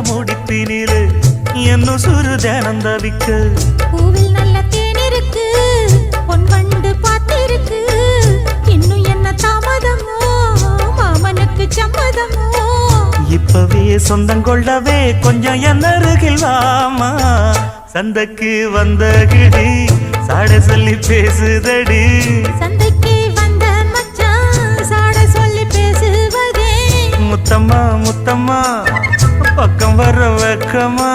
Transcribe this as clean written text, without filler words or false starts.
முடிப்பினிலே என்ன சுரு தினம் தவிக்க பூவில் நல்ல தேன் இருக்கு பொன் வண்டு பார்த்திருக்கு இன்னும் என்ன தாமதமோ மாமனுக்கு சம்மதமோ இப்பவே சொந்தம் கொள்ளவே கொஞ்சம் என் அருகில் வாமா சந்தைக்கு வந்த கிடி சாட சொல்லி பேசுதடி சந்தைக்கு வந்த மச்சான் சாட சொல்லி பேசுவதே முத்தம்மா முத்தம்மா பக்கம் வர வெக்கமா